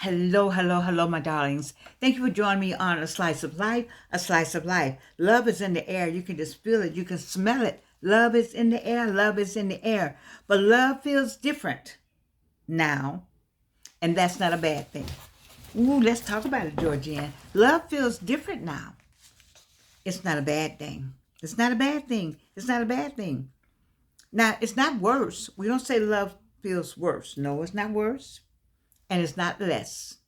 Hello, hello, hello, my darlings. Thank you for joining me on A Slice of Life, A Slice of Life. Love is in the air. You can just feel it. You can smell it. Love is in the air. Love is in the air. But love feels different now, and that's not a bad thing. Ooh, let's talk about it, Georgianne. Love feels different now. It's not a bad thing. It's not a bad thing. It's not a bad thing. Now, it's not worse. We don't say love feels worse. No, it's not worse. And it's not less.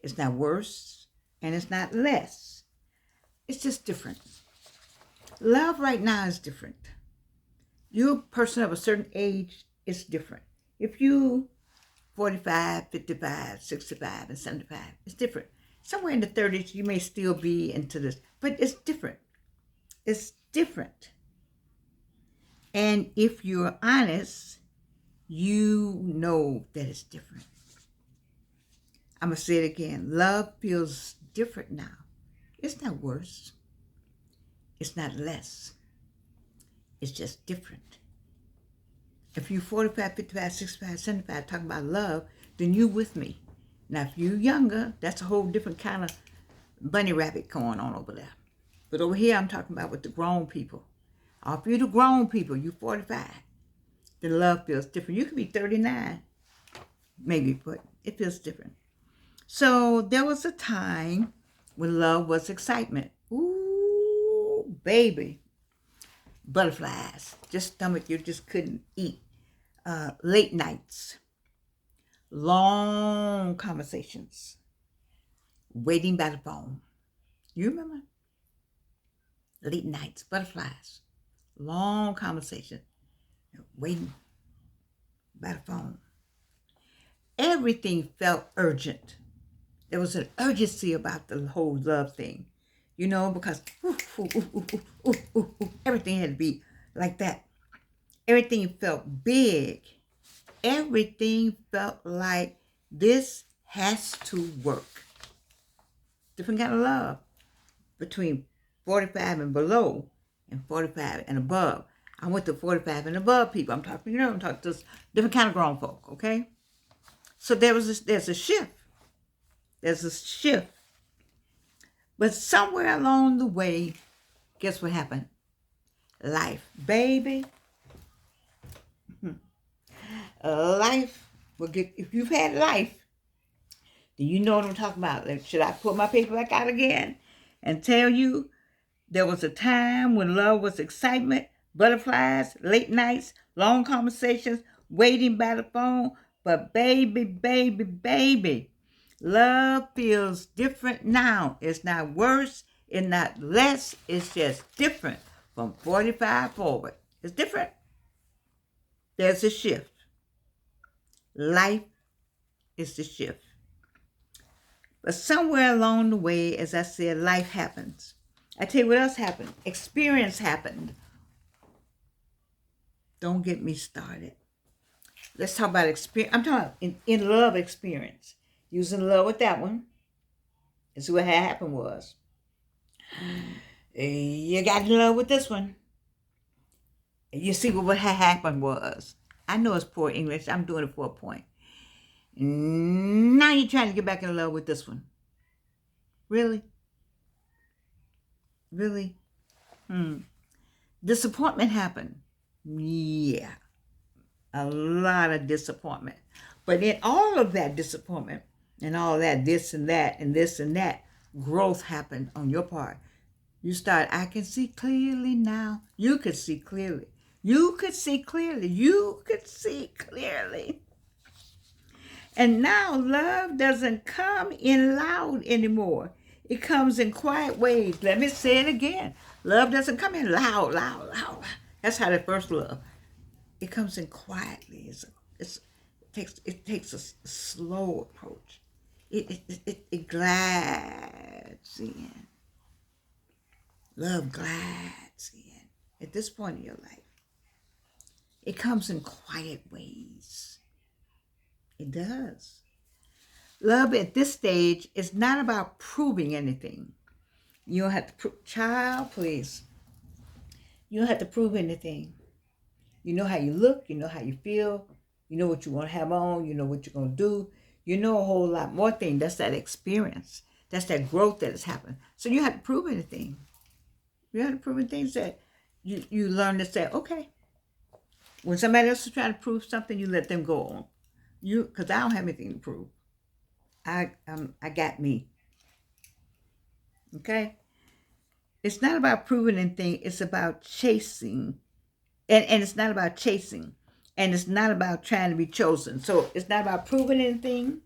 It's not worse and it's not less. It's just different. Love right now is different. You a person of a certain age, it's different. If you 45, 55, 65, and 75, it's different. Somewhere in the 30s, you may still be into this, but it's different. It's different. And if you're honest, you know that it's different. I'm going to say it again. Love feels different now. It's not worse. It's not less. It's just different. If you're 45, 55, 65, 75 talking about love, then you with me. Now, if you're younger, that's a whole different kind of bunny rabbit going on over there. But over here, I'm talking about with the grown people. If you're the grown people, you're 45, then love feels different. You could be 39, maybe, but it feels different. So there was a time when love was excitement. Ooh, baby. Butterflies. Just stomach you just couldn't eat. Late nights. Long conversations. Waiting by the phone. You remember? Late nights. Butterflies. Long conversation. Waiting by the phone. Everything felt urgent. There was an urgency about the whole love thing, because everything had to be like that. Everything felt big. Everything felt like this has to work. Different kind of love between 45 and below and 45 and above. I went to 45 and above people. I'm talking to different kind of grown folk, okay? So there's a shift. There's a shift. But somewhere along the way, guess what happened? Life. Baby. Life will get, if you've had life, then you know what I'm talking about. Should I put my paper back out again and tell you there was a time when love was excitement, butterflies, late nights, long conversations, waiting by the phone. But baby, baby, baby, love feels different now. It's not worse. It's not less. It's just different from 45 forward. It's different. There's a shift. Life is the shift. But somewhere along the way, as I said, life happens. I tell you what else happened. Experience happened. Don't get me started. Let's talk about experience. I'm talking about in love experience. Using love with that one. And see what had happened was. You got in love with this one. You see what had happened was. I know it's poor English. I'm doing it for a point. Now you're trying to get back in love with this one. Really? Really? Disappointment happened. Yeah. A lot of disappointment. But in all of that disappointment and all that, this and that and this and that, growth happened on your part. You start, I can see clearly now. You could see clearly. You could see clearly. You could see clearly. And now love doesn't come in loud anymore. It comes in quiet ways. Let me say it again. Love doesn't come in loud, loud, loud. That's how they first love. It comes in quietly. It takes a slow approach. It glides in. Love glides in. At this point in your life, it comes in quiet ways. It does. Love at this stage is not about proving anything. You don't have to prove, child, please. You don't have to prove anything. You know how you look. You know how you feel. You know what you want to have on. You know what you're going to do. You know a whole lot more things. That's that experience. That's that growth that has happened. So you have to prove anything. You have to prove things that you learn to say, okay. When somebody else is trying to prove something, you let them go on. Because I don't have anything to prove. I got me. Okay? It's not about proving anything. It's about chasing. And it's not about chasing. And it's not about trying to be chosen. So it's not about proving anything.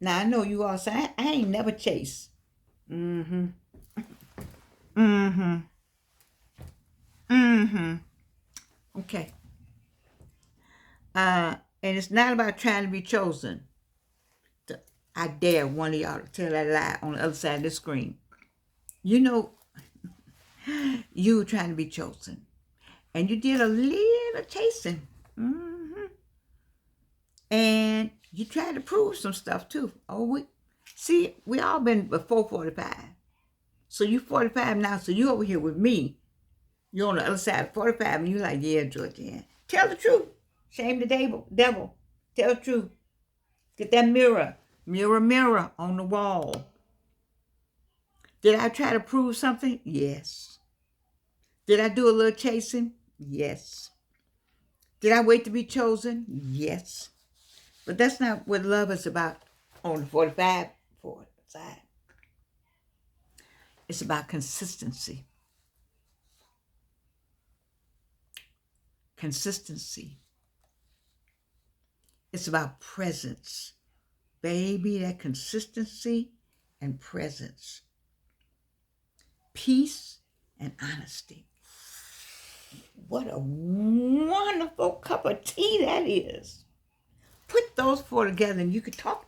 Now, I know you all say, I ain't never chased. Mm-hmm. Mm-hmm. Mm-hmm. Okay. And it's not about trying to be chosen. I dare one of y'all to tell that lie on the other side of the screen. You know, you were trying to be chosen. And you did a little chasing. Mm-hmm. And you tried to prove some stuff too. We all been before 45. So you 45 now, so you over here with me. You're on the other side of 45, and you're like, yeah, Georgianne. Tell the truth. Shame the devil. Tell the truth. Get that mirror. Mirror on the wall. Did I try to prove something? Yes. Did I do a little chasing? Yes. Did I wait to be chosen? Yes. But that's not what love is about on the 45 side. It's about consistency. Consistency. It's about presence. Baby, that consistency and presence. Peace and honesty. What a wonderful cup of tea that is. Put those four together and you could talk.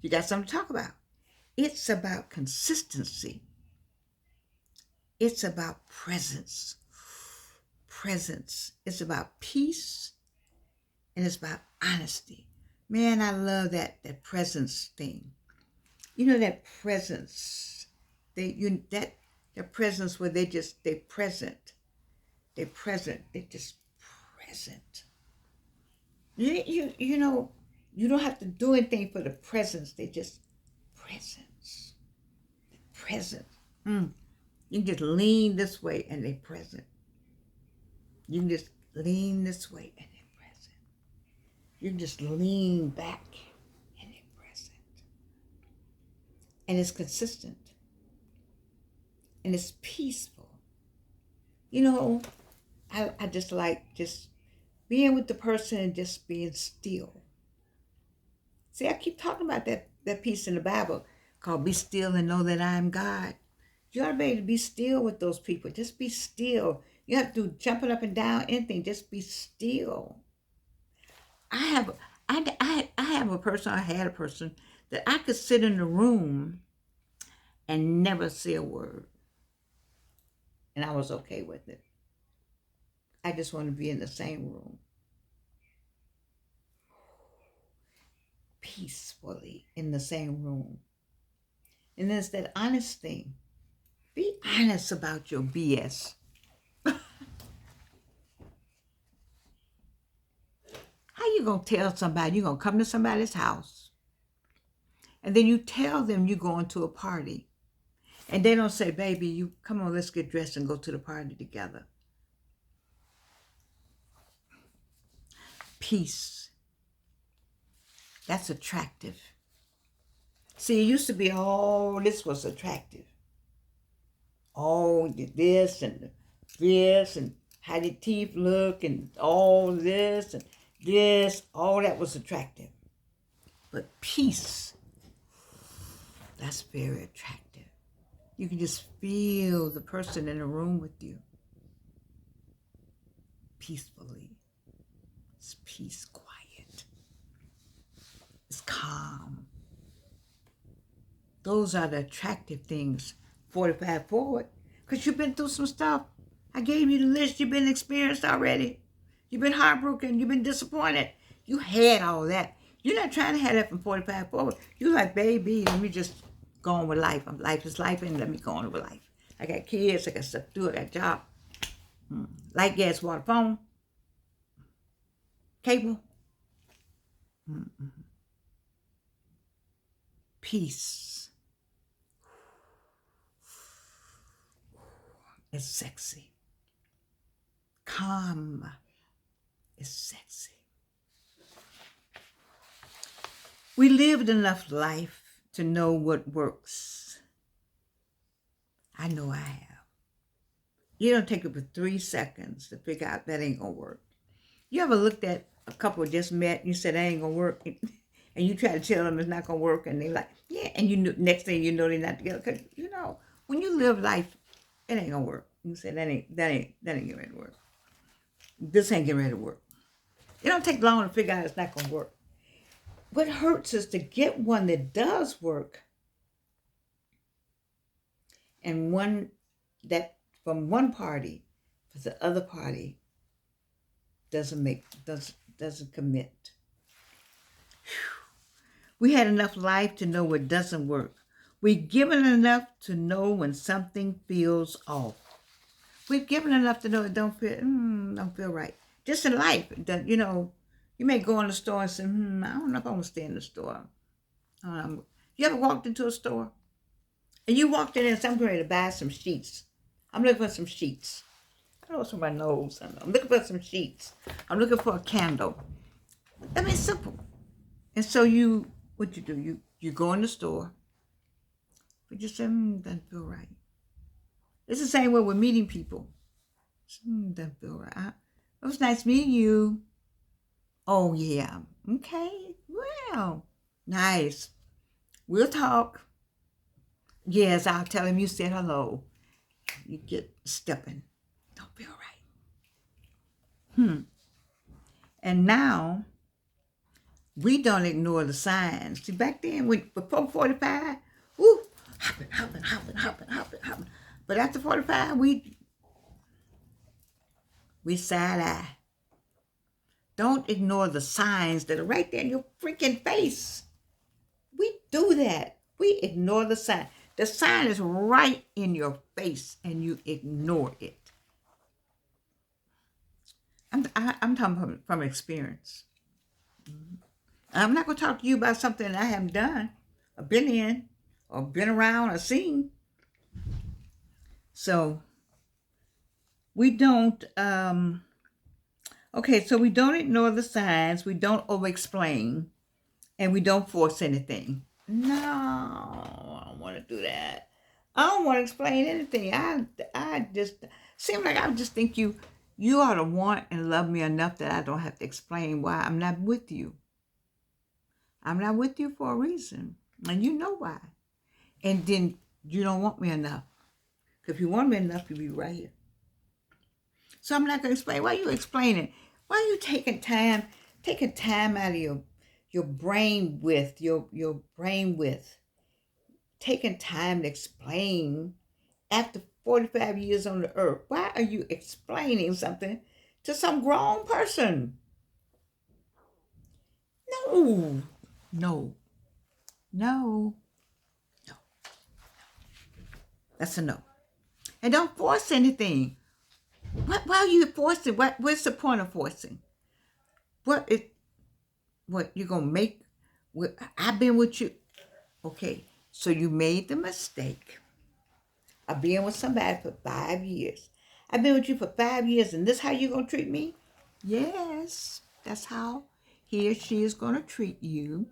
You got something to talk about. It's about consistency. It's about presence. Presence. It's about peace and it's about honesty. Man, I love that presence thing. You know that presence. That presence where they present. They're present. They're just present. You know, you don't have to do anything for the presence. They just presence. Present. You can just lean this way and they're present. You can just lean this way and they're present. You can just lean back and they're present. And it's consistent. And it's peaceful. You know, I just like just being with the person and just being still. See, I keep talking about that piece in the Bible called Be Still and Know That I Am God. You ought to be able to be still with those people. Just be still. You have to do jumping up and down, anything. Just be still. I had a person that I could sit in the room and never say a word. And I was okay with it. I just want to be in the same room. Peacefully in the same room. And there's that honest thing. Be honest about your BS. How you going to tell somebody, you're going to come to somebody's house, and then you tell them you're going to a party, and they don't say, baby, you come on, let's get dressed and go to the party together. Peace. That's attractive. See, it used to be, this was attractive. This and how your teeth look and all this and this, all that was attractive. But peace, that's very attractive. You can just feel the person in the room with you. Peacefully. It's peace, quiet. It's calm. Those are the attractive things, 45 forward, because you've been through some stuff. I gave you the list. You've been experienced already. You've been heartbroken. You've been disappointed. You had all that. You're not trying to have that from 45 forward. You're like, baby, let me just go on with life. Life is life, and let me go on with life. I got kids. I got stuff to do. I got a job. Light, gas, water, phone, cable. Peace is sexy. Calm is sexy. We lived enough life to know what works. I know I have. You don't take it for 3 seconds to figure out that ain't gonna work. You ever looked at a couple just met and you said that ain't gonna work, and you try to tell them it's not gonna work, and they're like, yeah, and you know, next thing you know they're not together. Cause you know when you live life, it ain't gonna work. You say that ain't getting ready to work. This ain't getting ready to work. It don't take long to figure out it's not gonna work. What hurts is to get one that does work, and one that from one party, but the other party doesn't commit. We had enough life to know what doesn't work. We've given enough to know when something feels off. We've given enough to know it don't feel right. Just in life, you know, you may go in the store and say, I don't know if I want to stay in the store. You ever walked into a store? And you walked in and I'm ready to buy some sheets. I'm looking for some sheets. I know it's from my nose. I'm looking for some sheets. I'm looking for a candle. I mean, it's simple. And so what you do, you go in the store, but you say, doesn't feel right. It's the same way with meeting people. Doesn't feel right. It was nice meeting you. Oh, yeah. Okay. Well, nice. We'll talk. Yes, I'll tell him you said hello. You get stepping. Don't feel right. And now, we don't ignore the signs. See, back then, before 45, hopping. But after 45, we side eye. Don't ignore the signs that are right there in your freaking face. We do that. We ignore the sign. The sign is right in your face, and you ignore it. I'm talking from experience. I'm not going to talk to you about something I haven't done, or been in, or been around, or seen. So we don't. So we don't ignore the signs. We don't over-explain, and we don't force anything. No, I don't want to do that. I don't want to explain anything. I just seem like I just think you ought to want and love me enough that I don't have to explain why I'm not with you. I'm not with you for a reason, and you know why. And then you don't want me enough. If you want me enough, you'll be right here. So I'm not going to explain. Why are you explaining? Why are you taking time out of your brain width, taking time to explain after 45 years on the earth? Why are you explaining something to some grown person? No. That's a no. And don't force anything. Why are you forcing? What's the point of forcing? What you're going to make? I've been with you. Okay, so you made the mistake of being with somebody for 5 years. I've been with you for 5 years, and this how you going to treat me? Yes, that's how he or she is going to treat you.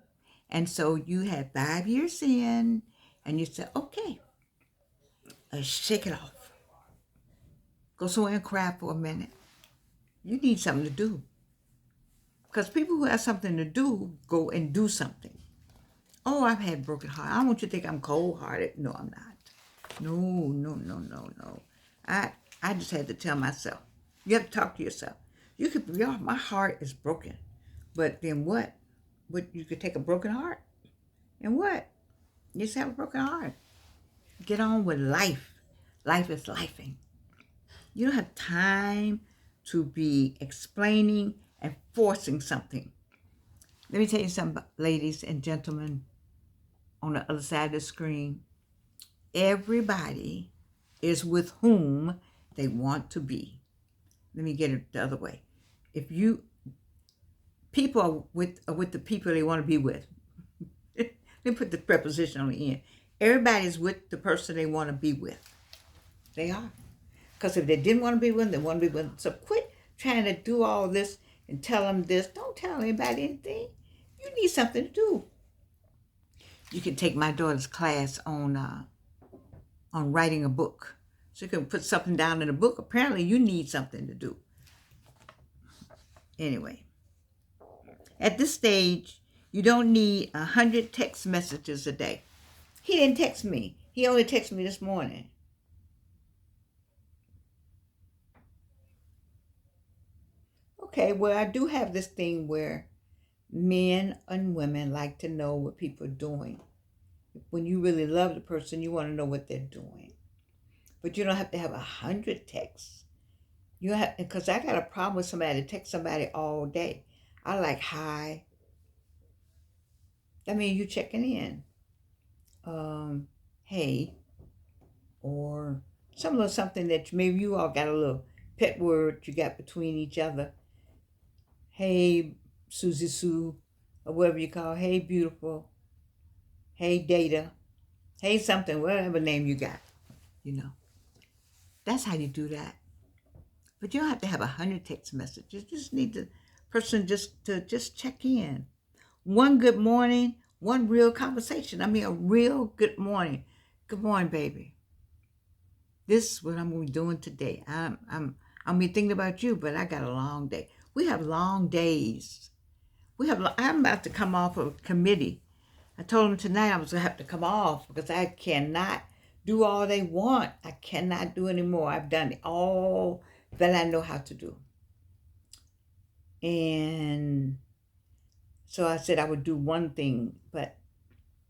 And so you had 5 years in, and you said, okay, let's shake it off. Go somewhere and cry for a minute. You need something to do. Because people who have something to do, go and do something. Oh, I've had broken heart. I don't want you to think I'm cold-hearted. No, I'm not. No. I just had to tell myself. You have to talk to yourself. My heart is broken. But then what? You could take a broken heart? And what? You just have a broken heart. Get on with life. Life is lifing. You don't have time to be explaining and forcing something. Let me tell you something, ladies and gentlemen on the other side of the screen. Everybody is with whom they want to be. Let me get it the other way. If you People are with the people they want to be with. Let me put the preposition on the end. Everybody's with the person they want to be with. They are. Because if they didn't want to be with them, they want to be with them. So quit trying to do all this and tell them this. Don't tell anybody anything. You need something to do. You can take my daughter's class on writing a book. So you can put something down in a book. Apparently you need something to do. Anyway, at this stage, you don't need 100 text messages a day. He didn't text me. He only texted me this morning. Okay, well, I do have this thing where men and women like to know what people are doing. When you really love the person, you want to know what they're doing. But you don't have to have 100 texts. You have, because I got a problem with somebody that texts somebody all day. I like, hi. I mean, you checking in. Hey. Or something that maybe you all got a little pet word you got between each other. Hey, Susie Sue, or whatever you call. Hey, beautiful. Hey, Data. Hey, something, whatever name you got. You know. That's how you do that. But you don't have to have 100 text messages. You just need the person to check in. One good morning, one real conversation. I mean, a real good morning. Good morning, baby. This is what I'm going to be doing today. I'm be thinking about you, but I got a long day. We have long days. I'm about to come off of a committee. I told them tonight I was going to have to come off because I cannot do all they want. I cannot do anymore. I've done all that I know how to do. And so I said I would do one thing, but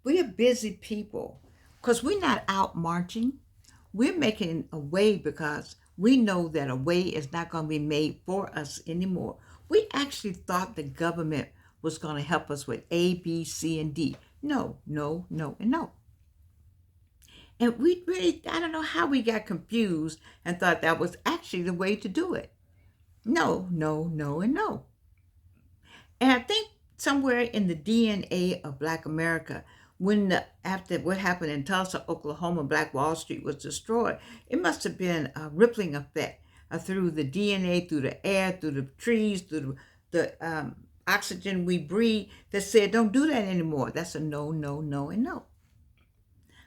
we are busy people because we're not out marching. We're making a way because we know that a way is not going to be made for us anymore. We actually thought the government was going to help us with A, B, C, and D. No, no, no, and no. And we really, I don't know how we got confused and thought that was actually the way to do it. No, no, no, and no. And I think somewhere in the DNA of Black America, after what happened in Tulsa, Oklahoma, Black Wall Street was destroyed, it must have been a rippling effect through the DNA, through the air, through the trees, through the oxygen we breathe that said, don't do that anymore. That's a no, no, no, and no.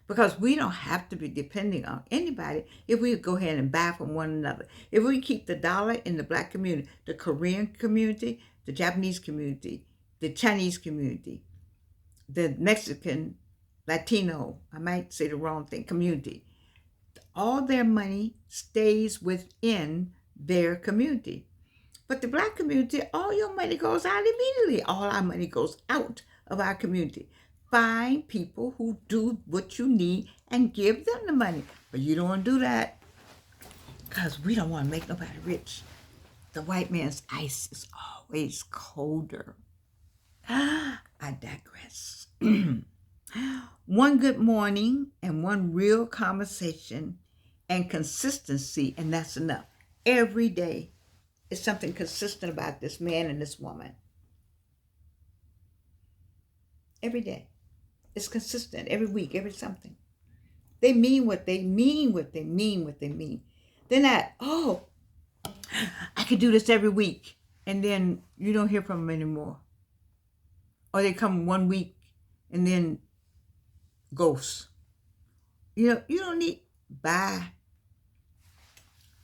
Because we don't have to be depending on anybody if we go ahead and buy from one another. If we keep the dollar in the Black community, the Korean community, the Japanese community, the Chinese community, the Mexican, Latino, I might say the wrong thing, community, all their money stays within their community. But the Black community, all your money goes out immediately. All our money goes out of our community. Find people who do what you need and give them the money. But you don't want to do that because we don't want to make nobody rich. The white man's ice is always colder. I digress. One good morning and one real conversation and consistency, and that's enough. Every day is something consistent about this man and this woman. Every day. It's consistent. Every week, every something. They mean what they mean, what they mean, what they mean. They're not, I could do this every week, and then you don't hear from them anymore. Or they come 1 week and then ghosts. You don't need, bye.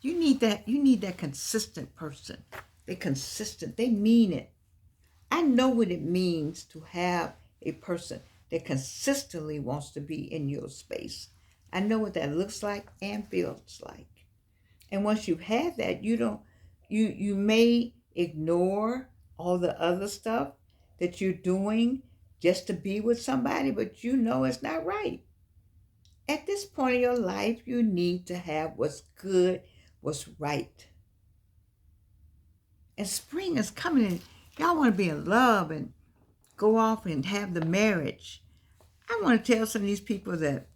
You need that consistent person. They're consistent. They mean it. I know what it means to have a person that consistently wants to be in your space. I know what that looks like and feels like. And once you've had that, you may ignore all the other stuff that you're doing just to be with somebody, but you know it's not right. At this point in your life, you need to have what's good, what's right. And spring is coming, and y'all want to be in love and go off and have the marriage. I want to tell some of these people that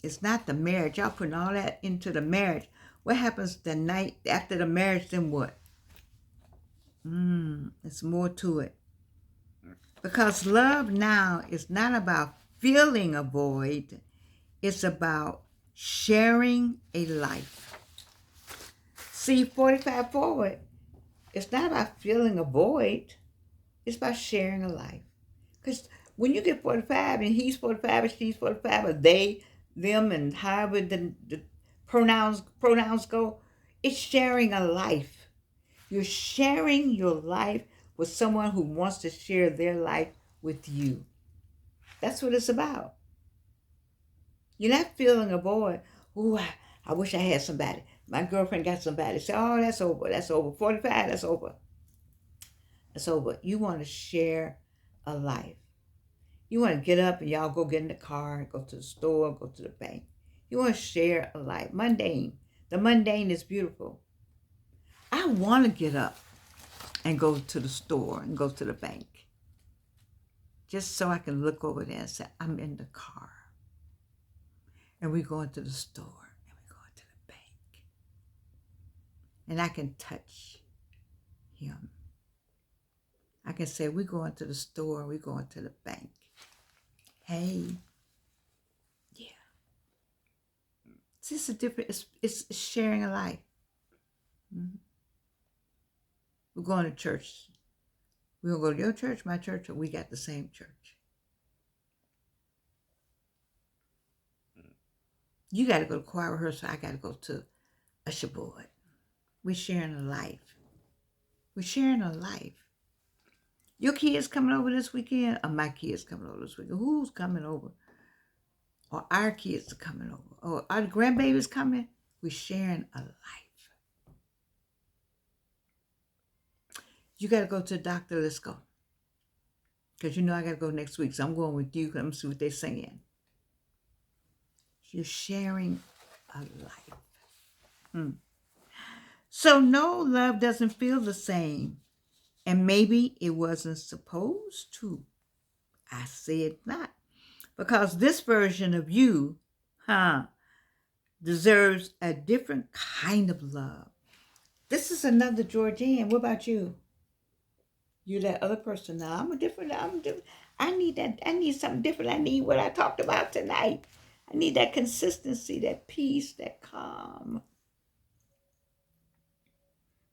it's not the marriage. Y'all putting all that into the marriage. What happens the night after the marriage, then what? It's more to it. Because love now is not about filling a void. It's about sharing a life. See, 45 forward, it's not about filling a void. It's about sharing a life. Because when you get 45 and he's 45 and she's 45, or they, them, and however the pronouns go, it's sharing a life. You're sharing your life with someone who wants to share their life with you. That's what it's about. You're not filling a void. Ooh, I wish I had somebody. My girlfriend got somebody. Say, oh, that's over. That's over. 45, that's over. That's over. You want to share a life. You want to get up and y'all go get in the car, go to the store, go to the bank. You want to share a life. Mundane. The mundane is beautiful. I want to get up and go to the store and go to the bank. Just so I can look over there and say, I'm in the car. And we're going to the store and we're going to the bank. And I can touch him. I can say, we're going to the store and we're going to the bank. Hey. Yeah. It's just a different, it's sharing a life. Mm-hmm. We're going to church. We're going to go to your church, my church, or we got the same church. You got to go to choir rehearsal. I got to go to usher board. We're sharing a life. We're sharing a life. Your kids coming over this weekend, or my kids coming over this weekend? Who's coming over? Or our kids are coming over? Or our grandbabies coming? We're sharing a life. You got to go to the doctor. Let's go. Because you know I got to go next week. So I'm going with you. I'm see what they're saying. You're sharing a life. So no, love doesn't feel the same. And maybe it wasn't supposed to. I said not. Because this version of you, deserves a different kind of love. This is another Georgian. What about you? You're that other person now. I'm different. I need that. I need something different. I need what I talked about tonight. I need that consistency, that peace, that calm.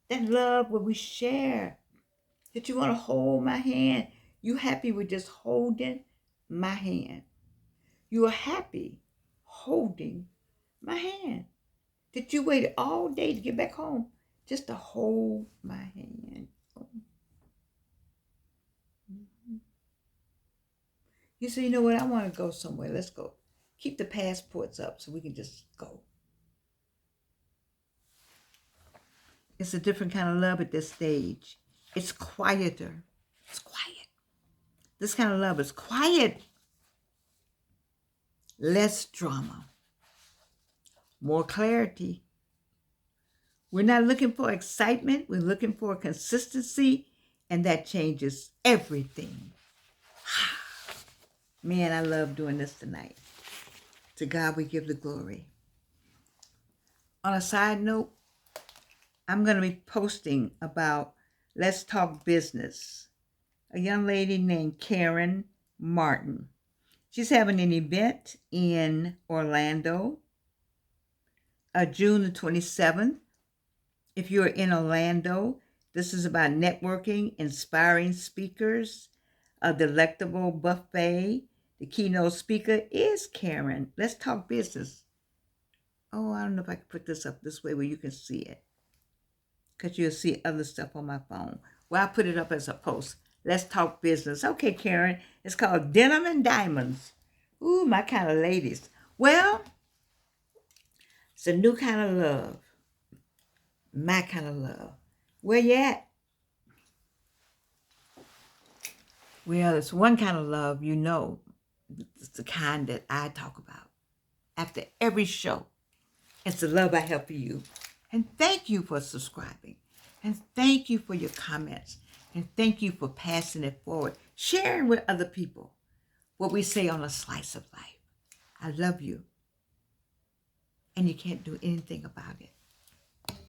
That love where we share. That you want to hold my hand. You happy with just holding my hand. You are happy holding my hand. That you waited all day to get back home just to hold my hand. You say, you know what, I want to go somewhere. Let's go. Keep the passports up so we can just go. It's a different kind of love at this stage. It's quieter. It's quiet. This kind of love is quiet. Less drama. More clarity. We're not looking for excitement. We're looking for consistency, and that changes everything. Man, I love doing this tonight. To God we give the glory. On a side note, I'm going to be posting about Let's Talk Business. A young lady named Karen Martin. She's having an event in Orlando, June the 27th. If you're in Orlando, this is about networking, inspiring speakers, a delectable buffet. The keynote speaker is Karen. Let's talk business. Oh, I don't know if I can put this up this way where you can see it. Because you'll see other stuff on my phone. Well, I put it up as a post. Let's talk business. Okay, Karen. It's called Denim and Diamonds. Ooh, my kind of ladies. Well, it's a new kind of love. My kind of love. Where you at? Well, it's one kind of love, you know. It's the kind that I talk about after every show. It's the love I have for you. And thank you for subscribing. And thank you for your comments. And thank you for passing it forward. Sharing with other people what we say on A Slice of Life. I love you. And you can't do anything about it.